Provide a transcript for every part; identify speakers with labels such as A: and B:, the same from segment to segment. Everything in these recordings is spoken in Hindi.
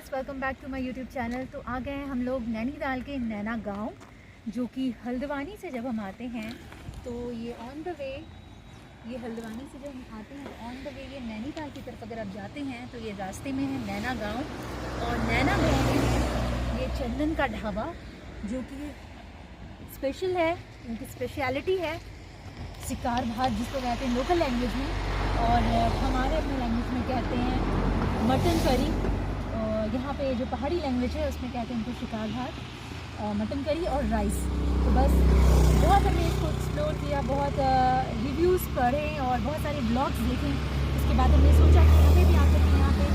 A: Viewers, welcome back to my YouTube channel. तो आ गए हैं हम लोग नैनीताल के नैना गांव, जो कि हल्द्वानी से जब हम आते हैं तो ये ऑन द वे, ये हल्द्वानी से जब हम आते हैं ऑन द वे ये नैनीताल की तरफ अगर आप जाते हैं तो ये रास्ते में है नैना गांव। और नैना गांव में ये चंदन का ढाबा जो कि स्पेशल है, उनकी स्पेशलिटी है शिकार भात, जिसको कहते हैं लोकल लैंग्वेज में, और हमारे अपने लैंग्वेज में कहते हैं मटन करी। यहाँ पे जो पहाड़ी लैंग्वेज है उसमें कहते हैं उनको शिकार भात, मटन करी और राइस। तो बस बहुत हमने इसको एक्सप्लोर किया, बहुत रिव्यूज़ पढ़े और बहुत सारे ब्लॉग्स देखे। उसके बाद हमने सोचा कि हमें भी आकर के यहाँ पे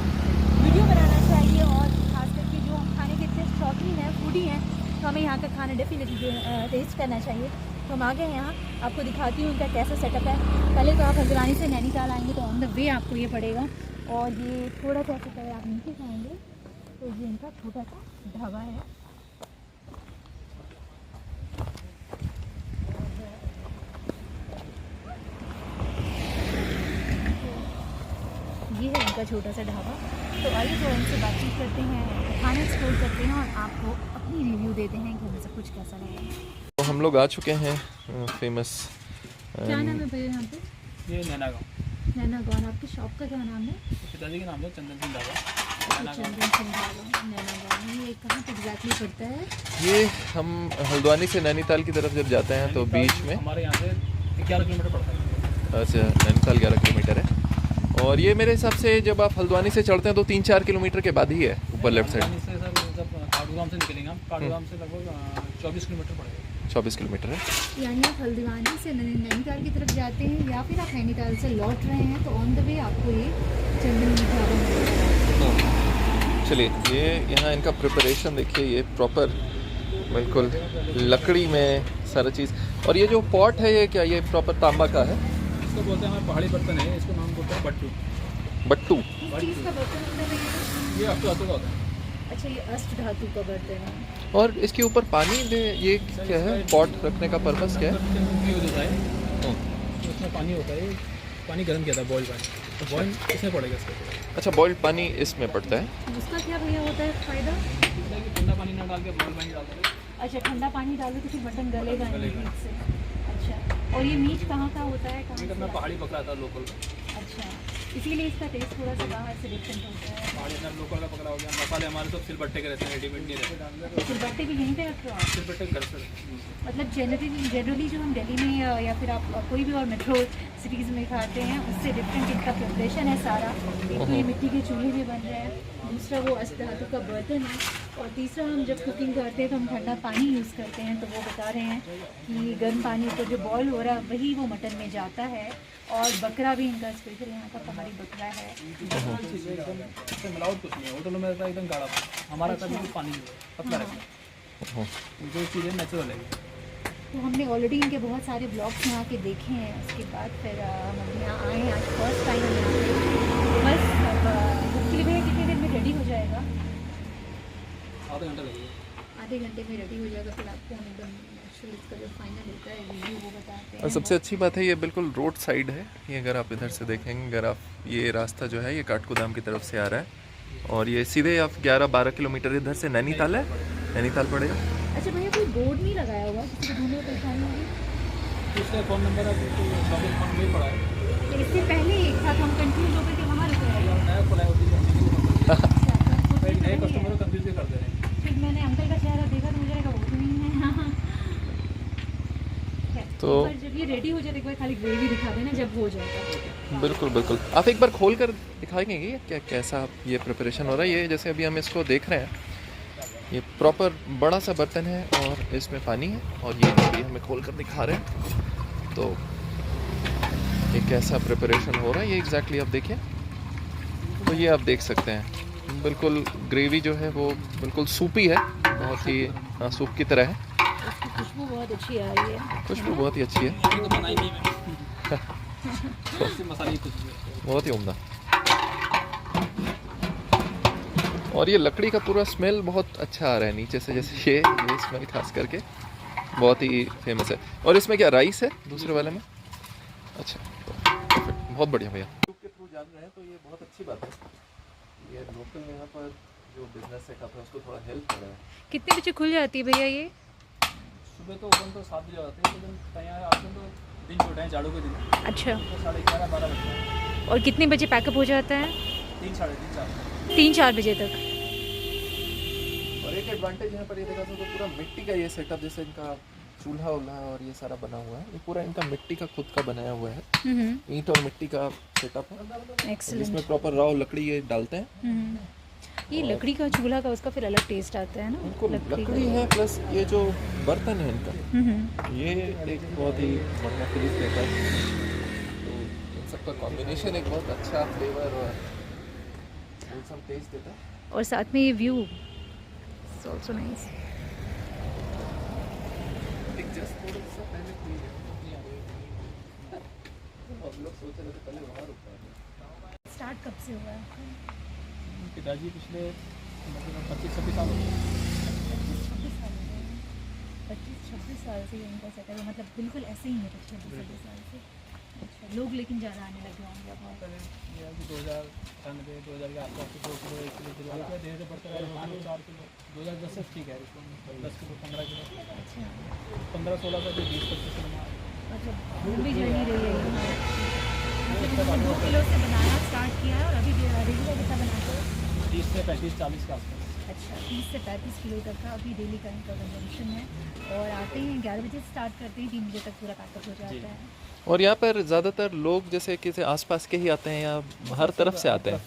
A: वीडियो बनाना चाहिए, और ख़ास करके जो हम खाने के इतने शौकीन हैं, फूडी हैं, तो हमें यहाँ का खाना डेफिनेटली टेस्ट करना चाहिए। तो हम आ गए हैं यहाँ, आपको दिखाती हूँ इनका कैसा सेटअप है। पहले तो आप हल्द्वानी से नैनीताल आएंगे तो ऑन द वे आपको ये पड़ेगा, और ये थोड़ा सा पहले आप नीचे खाएँगे तो ये इनका छोटा सा ढाबा है। ये है इनका छोटा सा ढाबा। तो आइए तो इनसे बातचीत करते हैं, खाना एक्सप्लोर करते हैं और आपको अपनी रिव्यू देते हैं कि हमें सब कुछ कैसा लगा।
B: तो हम लोग आ चुके हैं फेमस।
A: क्या नाम है भैया यहाँ पे?
C: ये नैना गाँव।
A: नैना गाँव। आपकी शॉप का क्या नाम है?
C: पिताजी के नाम है चंदन सिंह ढाबा।
A: चंदन सिंह ढाबा, नैना गाँव। ये कहाँ पे एग्जैक्टली पड़ता है?
B: ये हम हल्द्वानी से नैनीताल की तरफ जब जाते हैं तो बीच में
C: हमारे यहाँ से 11 किलोमीटर पड़ता है।
B: अच्छा, नैनीताल 11 किलोमीटर है। और ये मेरे हिसाब से जब आप हल्द्वानी से चढ़ते हैं तो 3-4 किलोमीटर के बाद ही है ऊपर लेफ्ट साइड।
C: से सर जब काठगोदाम से निकलेंगे हम, काठगोदाम से लगभग 24 किलोमीटर पड़ेगा।
B: 24 किलोमीटर है।
A: यानी आप हल्द्वानी से नैनीताल की तरफ जाते हैं या फिर आप नैनीताल से लौट रहे हैं तो ऑन द वे आपको ये चंदन ढाबा मिलेगा।
B: चलिए, ये यहाँ इनका प्रिपरेशन देखिए, ये प्रॉपर बिल्कुल लकड़ी में सारा चीज़। और ये जो पॉट है ये क्या, ये प्रॉपर तांबा का है?
C: इसको बोलते हैं, हमारे पहाड़ी बर्तन है, इसको नाम बोलते हैं बट्टू।
B: बट्टू।
A: किस चीज़ का बर्तन होता है ये?
C: ये अष्ट धातु का होता है।
A: अच्छा, ये अष्ट धातु का बर्तन है।
B: और इसके ऊपर पानी में ये क्या है, पॉट रखने का पर्पस क्या है?
C: यूज होता है, उसमें पानी होता है, पानी गर्म किया था, बॉइल्ड पानी, तो बॉइल इसमें पड़ेगा इसको।
B: अच्छा, बॉइल्ड पानी इसमें पड़ता है।
A: उसका क्या भैया होता है फ़ायदा?
C: ठंडा पानी ना डाल के बॉइल्ड पानी डाल देंगे।
A: अच्छा, ठंडा पानी डालो तो फिर मटन गलेगा नहीं ठीक से। अच्छा, और ये मीट कहाँ का होता है? कहाँ
C: अपना
A: से?
C: पहाड़ी पकड़ा था लोकल।
A: अच्छा, इसीलिए इसका टेस्ट थोड़ा सा बाहर से डिफरेंट होता है।
C: पहाड़ी अपना लोकल का पकड़ा हो गया। मसाले हमारे सब सिलबट्टे के रहते हैं, रेडीमेड नहीं रहते।
A: सिलबट्टे भी यहीं पे रखते हो आप?
C: सिलबट्टे घर से रहते हैं।
A: मतलब जनरली जो हम दिल्ली में या फिर आप कोई भी और मेट्रो सिटीज़ में खाते हैं उससे डिफरेंट इनका प्रिपरेशन है सारा। एक तो ये मिट्टी के चूल्हे में बन रहे हैं, दूसरा वो अष्ट धातु का बर्तन है, और तीसरा हम जब कुकिंग करते हैं तो हम ठंडा पानी यूज़ करते हैं। तो वो बता रहे हैं कि गर्म पानी तो जो बॉयल हो रहा है वही वो मटन में जाता है। और बकरा भी इनका स्पेशल यहाँ का पहाड़ी बकरा है।
C: इससे मिलावट कुछ नहीं है, होटलों में रहता है एकदम गाढ़ा पानी, हमारा था बिल्कुल पानी नहीं है, पतला रहता है। जो चीज़ें नेचुरल है।
A: तो हमने ऑलरेडी इनके बहुत सारे ब्लॉग्स यहाँ के देखे हैं, उसके बाद फिर हम अभी यहाँ आए हैं, आज फर्स्ट टाइम हम यहाँ पे। बस अब के लिए कितनी देर में रेडी हो जाएगा?
C: आधा घंटा लगेगा।
A: आधे घंटे में रेडी हो जाएगा, फिर आपको हम एकदम एक्चुअली इसका जो फाइनल होता है रिव्यू वो बताते हैं।
B: और सबसे अच्छी बात है ये बिल्कुल रोड साइड है। ये अगर आप इधर से देखेंगे, अगर आप ये रास्ता जो है ये काठगोदाम की तरफ से आ रहा है, और ये सीधे आप 11-12 किलोमीटर इधर से नैनीताल है, नैनीताल पड़ेगा।
A: अच्छा भैया, कोई बोर्ड नहीं लगाया हुआ किसी को ढूंढने में परेशानी होगी?
C: इसका फ़ोन नंबर है, शॉपिंग फ़ोन में पड़ा है।
A: तो इससे पहले एक था तो हम कंफ्यूज हो गए कि वहाँ रुक रहे हैं।
C: नया खोला है होती है,
A: अच्छा,
C: नए कस्टमर को कंफ्यूज भी कर दे रहे हैं।
A: फिर मैंने अंकल का चेहरा देखा तो मुझे लगा वो तो नहीं है।
B: तो
A: पर जब ये रेडी हो जाए एक बार खाली ग्रेवी दिखा देना जब हो जाएगा।
B: बिल्कुल बिल्कुल, आप एक बार खोल कर दिखाएंगे कि क्या कैसा ये प्रिपरेशन हो रहा है। ये जैसे अभी हम इसको देख रहे हैं, ये प्रॉपर बड़ा सा बर्तन है और इसमें पानी है, और ये अभी हमें खोल कर दिखा रहे हैं। तो ये कैसा प्रिपरेशन हो रहा है ये एग्जैक्टली आप देखिए। तो ये आप देख सकते हैं, बिल्कुल ग्रेवी जो है वो बिल्कुल सूपी है, बहुत ही सूप की तरह है।
A: इसकी खुशबू बहुत अच्छी आ रही है।
B: खुशबू बहुत ही अच्छी है,
C: ये तो बनाई नहीं है। इससे मसाले की खुशबू है।
B: बहुत ही उम्दा। और ये लकड़ी का पूरा स्मेल बहुत अच्छा आ रहा है नीचे से, जैसे ये स्मेल खास करके बहुत ही फेमस है। और इसमें क्या राइस है दूसरे वाले में? अच्छा, बहुत बढ़िया भैया। यूट्यूब के थ्रू जान रहे हैं तो ये बहुत अच्छी बात है। ये लोकल यहाँ पर जो बिजनेस सेटअप है उसको थोड़ा हेल्प कर रहा है।
A: कितने बजे खुल जाती है भैया ये?
C: सुबह तो ओपन तो 7 बजे होते हैं, लेकिन यहाँ आजकल तो दिन छोटे हैं, झाड़ू के दिन,
A: अच्छा,
C: तो 11:30-12 बजते हैं।
A: और कितने बजे पैकअप हो जाता है?
C: 3 साढ़े 3 4
A: 3-4 बजे तक।
B: और एक एडवांटेज यहाँ पर ये देखा तो पूरा मिट्टी का ये सेटअप, जैसे इनका चूल्हा उल्हा और ये सारा बना हुआ है, ये पूरा इनका मिट्टी का खुद का बनाया हुआ है। ईंट और मिट्टी का सेटअप है,
A: एक्सीलेंट।
B: जिसमें प्रॉपर रॉ लकड़ी ये डालते हैं।
A: ये लकड़ी का चूल्हा का उसका फिर अलग टेस्ट आता है ना,
B: इनको लकड़ी है प्लस ये जो बर्तन है इनका, ये एक बहुत ही बढ़िया फीलिंग देता है। तो इन सबका कॉम्बिनेशन एक बहुत अच्छा फ्लेवर और सब टेस्ट देता है।
A: और साथ में ये व्यू इट्स आल्सो नाइस।
B: एक जस्ट थोड़ा सा पहले कोई तो हम लोग सोच रहे थे पहले वहाँ रुकना है।
A: स्टार्ट कब से हुआ है?
C: पिताजी पिछले 25-26 साल हो गए।
A: 25-26 साल से इनका सेटअप है, मतलब बिल्कुल ऐसे ही है 25-26 साल से। अच्छा, लोग लेकिन ज़्यादा आने लगे होंगे अब।
C: पहले ये है कि 2098 2000 के आसपास 2 किलो 1 किलो धीरे धीरे बढ़ता रहा, 4 किलो 2010 से ठीक है, इसको 10 किलो 15 किलो,
A: अच्छा,
C: 15-16 से 20-25 किलो में
A: मतलब लंबी जर्नी रही है ये। मतलब 2 किलो से बनाना स्टार्ट किया है और अभी रेगुलर कितना बनाते हो?
C: 30 से 35-40 के आसपास।
A: अच्छा, 30 से 35 किलो तक का अभी डेली का इनका कंजम्पशन है। और आते हैं 11 बजे स्टार्ट करते हैं, 3 बजे तक पूरा पैकअप हो जाता है।
B: और यहाँ पर ज़्यादातर लोग जैसे किसी आसपास के ही आते हैं या हर तरफ से आते हैं?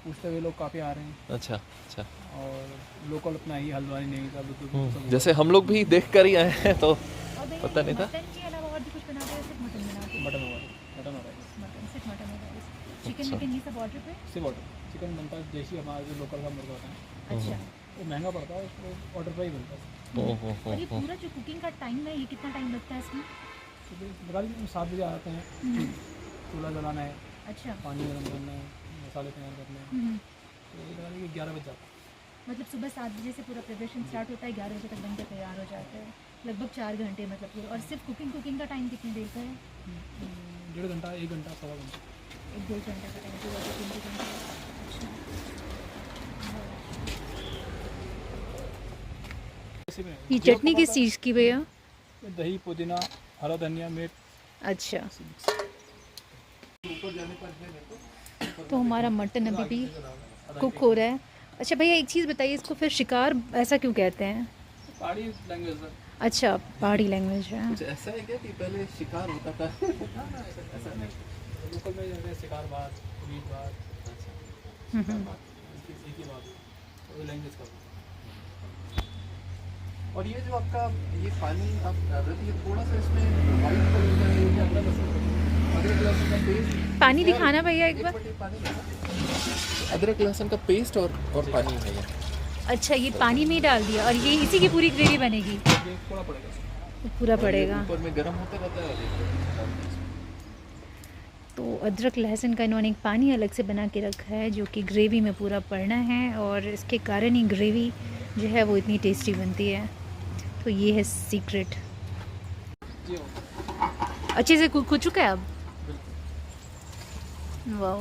C: पूछते हुए लोग काफ़ी आ रहे हैं।
B: अच्छा अच्छा।
C: और लोकल अपना ही हल्द्वानी नहीं था,
B: जैसे हम लोग भी देख कर ही आए हैं तो
A: और भैया
B: पता नहीं था।
A: मटन के अलावा और भी कुछ बनाते हैं? सिर्फ मटन बनाते हैं?
C: मटन हो रहा है,
A: मटन, सिर्फ मटन हो रहा है। चिकन विकन ये सब ऑर्डर पे?
C: सिर्फ ऑर्डर। चिकन बनता है देसी, हमारा जो लोकल का मुर्गा होता है,
A: अच्छा,
C: वो महंगा पड़ता है, उसको ऑर्डर पर ही बनता है।
A: और ये पूरा जो कुकिंग का टाइम है, ये कितना टाइम लगता है इसमें?
C: सुबह बता लीजिए 7 बजे आते हैं, चूल्हा जलाना है,
A: अच्छा,
C: पानी गर्म करना है, मसाले तैयार करने हैं, तो ये लगा लीजिए 11 बजे जाता है।
A: मतलब सुबह 7 बजे से पूरा प्रिपरेशन स्टार्ट होता है, 11 बजे तक बनकर तैयार हो जाता है, लगभग 4 घंटे मतलब पूरा। और सिर्फ कुकिंग का टाइम कितनी देर का है?
C: 1.5 घंटा 1 घंटा सवा घंटा।
A: 1-1.5 घंटे का टाइम पूरा कुकिंग का। अच्छा,
C: ऐसे में
A: ये चटनी किस चीज़ की भैया?
C: दही, पुदीना, हरा धनिया, मिर्च।
A: अच्छा, तो हमारा मटन अभी भी कुक हो रहा है। अच्छा भैया, एक चीज़ बताइए, इसको फिर शिकार ऐसा क्यों कहते हैं?
C: पहाड़ी लैंग्वेज है।
A: अच्छा, पहाड़ी लैंग्वेज है।
B: कुछ ऐसा है क्या कि पहले शिकार होता था?
C: ऐसा नहीं, लोकल में जैसे शिकार बात, मीट बात, एक ही बात, तो लैंग्वेज का।
B: और ये जो आपका ये पानी आप डाल रहे थे, ये थोड़ा सा इसमें वाइट कलर का है, ये अदरक लहसुन का पेस्ट।
A: पानी दिखाना भैया एक बार।
B: अदरक लहसुन का पेस्ट और पानी है ये।
A: अच्छा, ये पानी में ही डाल दिया और ये इसी की पूरी ग्रेवी बनेगी?
C: ये थोड़ा पड़ेगा,
A: तो पूरा पड़ेगा।
B: ऊपर में गर्म होता रहता है।
A: तो अदरक लहसुन का इन्होंने एक पानी अलग से बना के रखा है, जो कि ग्रेवी में पूरा पड़ना है, और इसके कारण ही ग्रेवी जो है वो इतनी टेस्टी बनती है। तो ये है सीक्रेट।
C: जी हो।
A: अच्छे से कुक हो चुका है अब? वाह,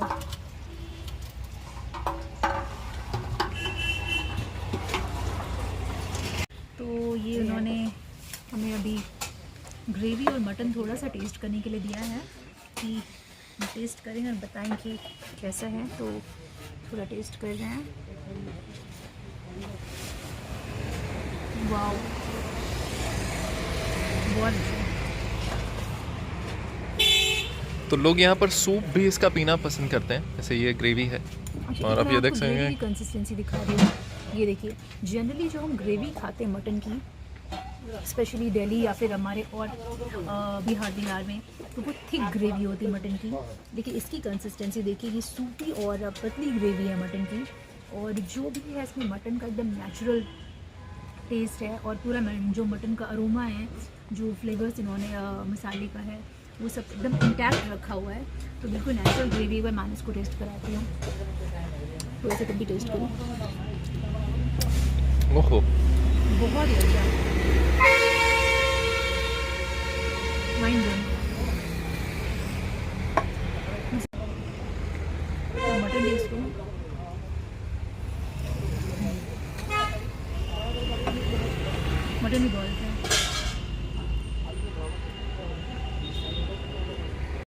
A: तो ये उन्होंने हमें अभी ग्रेवी और मटन थोड़ा सा टेस्ट करने के लिए दिया है कि हम टेस्ट करें और बताएं कि कैसा है। तो थोड़ा टेस्ट कर रहे हैं। वाह, बहुत अच्छा।
B: तो लोग यहाँ पर सूप भी इसका पीना पसंद करते हैं, जैसे ये ग्रेवी है।
A: अच्छा,
B: और
A: तो
B: आप
A: मैं
B: ये देख
A: आपको
B: सकते
A: ग्रेवी
B: हैं
A: की कंसिस्टेंसी दिखा रही हूँ। ये देखिए, जनरली जो हम ग्रेवी खाते हैं मटन की, स्पेशली दिल्ली या फिर हमारे और बिहार में, तो वो थिक ग्रेवी होती है मटन की। देखिए इसकी कंसिस्टेंसी देखिए, ये सूपी और पतली ग्रेवी है मटन की। और जो भी है इसमें मटन का एकदम नेचुरल टेस्ट है, और पूरा जो मटन का अरोमा है, जो फ्लेवर्स इन्होंने मसाले का है, वो सब एकदम इंटैक्ट रखा हुआ है। तो बिल्कुल नेचुरल ग्रेवी है। मैं इसको टेस्ट कराती हूँ, तो ऐसे कभी टेस्ट करूँ।
B: ओहो,
A: बहुत ही अच्छा, माइंड ब्लोइंग। मटन टेस्ट करूँ। मटन भी बहुत अच्छा है।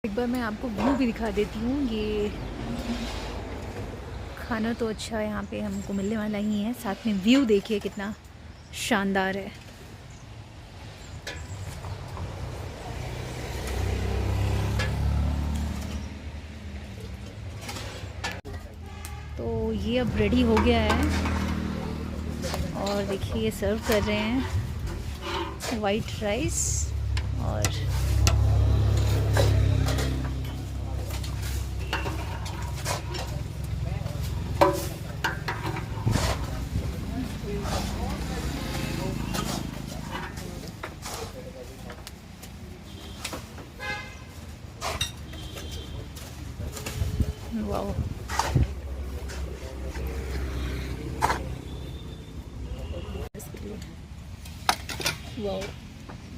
A: एक बार मैं आपको व्यू भी दिखा देती हूँ। ये खाना तो अच्छा यहाँ पे हमको मिलने वाला ही है, साथ में व्यू देखिए कितना शानदार है। तो ये अब रेडी हो गया है और देखिए ये सर्व कर रहे हैं वाइट राइस और वाओ। वाओ।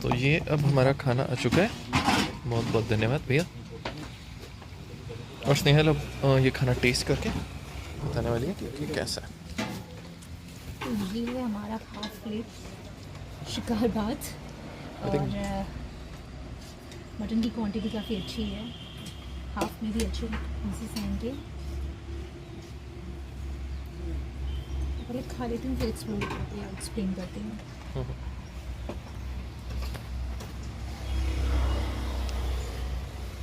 B: तो ये अब हमारा खाना आ चुका है। बहुत बहुत धन्यवाद भैया। और स्नेहल अब ये खाना टेस्ट करके बताने वाली है कि कैसा है।
A: तो ये है हमारा हाफ प्लेट शिकार भात और मटन की क्वांटिटी काफ़ी अच्छी है, हाफ में भी अच्छे पीसेस हैं इनके। पहले खा लेती हूँ फिर एक्सप्लेन करती हूँ।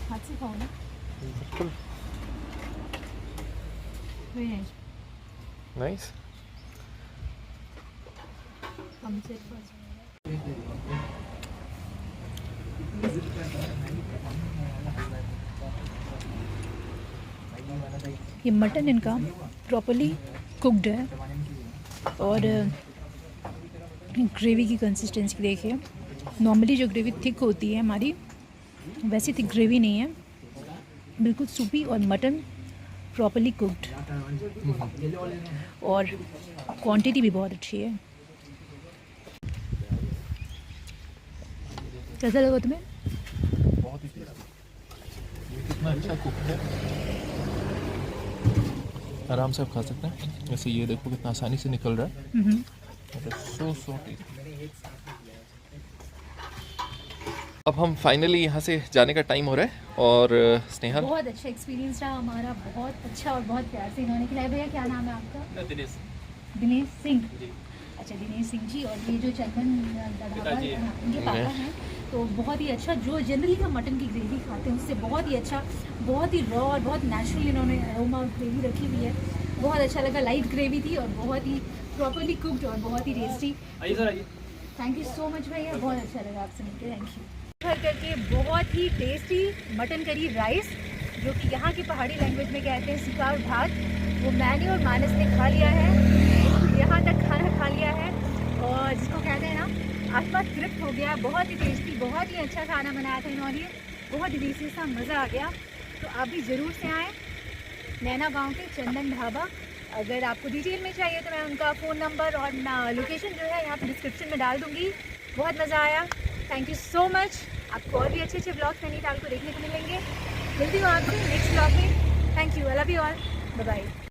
A: हाथ से खाओ ना।
B: बिल्कुल नाइस।
A: हमसे ये मटन इनका प्रॉपर्ली कुक्ड है और ग्रेवी की कंसिस्टेंसी देखिए। नॉर्मली जो ग्रेवी थिक होती है हमारी, वैसी थिक ग्रेवी नहीं है, बिल्कुल सूपी, और मटन प्रॉपर्ली कुक्ड और क्वांटिटी भी बहुत अच्छी है। कैसा लगा तुम्हें?
B: बहुत ही टेस्टी। ये कितना अच्छा कुक है, आराम से आप खा सकते हैं। वैसे ये देखो कितना आसानी से निकल रहा है। So tasty. अब हम फाइनली यहाँ से जाने का टाइम हो रहा है और स्नेहल,
A: बहुत अच्छा एक्सपीरियंस रहा हमारा, बहुत अच्छा और बहुत प्यार से इन्होंने खिलाया। भैया क्या नाम है आपका?
C: दिनेश
A: सिंह। अच्छा, दिनेश सिंह जी। और ये जो चंदन ढाबा इनके पापा हैं, तो बहुत ही अच्छा, जो जनरली हम मटन की ग्रेवी खाते हैं उससे बहुत ही अच्छा, बहुत ही रॉ और बहुत नेचुरल इन्होंने अरोमा ग्रेवी रखी हुई है। बहुत अच्छा लगा, लाइट ग्रेवी थी और बहुत ही प्रॉपर्ली कुक्ड और बहुत ही tasty. Thank you so much भैया, बहुत अच्छा लगा आपसे मिलकर। Thank you. घर करके बहुत ही टेस्टी मटन करी राइस, जो कि यहाँ की पहाड़ी लैंग्वेज में कहते हैं शिकार भात, वो मैंने और मानस ने खा लिया है। यहाँ तक खाना खा लिया है और जिसको कहते हैं ना, आत्मा तृप्त हो गया। बहुत ही टेस्टी, बहुत ही अच्छा खाना बनाया था इन्होंने, बहुत डिलीशियस सा, मज़ा आ गया। तो आप भी ज़रूर से आएँ नैना गांव के चंदन ढाबा। अगर आपको डिटेल में चाहिए तो मैं उनका फ़ोन नंबर और लोकेशन जो है यहाँ पर डिस्क्रिप्शन में डाल दूँगी। बहुत मज़ा आया, थैंक यू सो मच। आपको और भी अच्छे अच्छे ब्लॉग्स नैनीताल को देखने को मिलेंगे। मिलती हूँ आपसे नेक्स्ट ब्लॉग में। Thank you, I love you all, bye bye.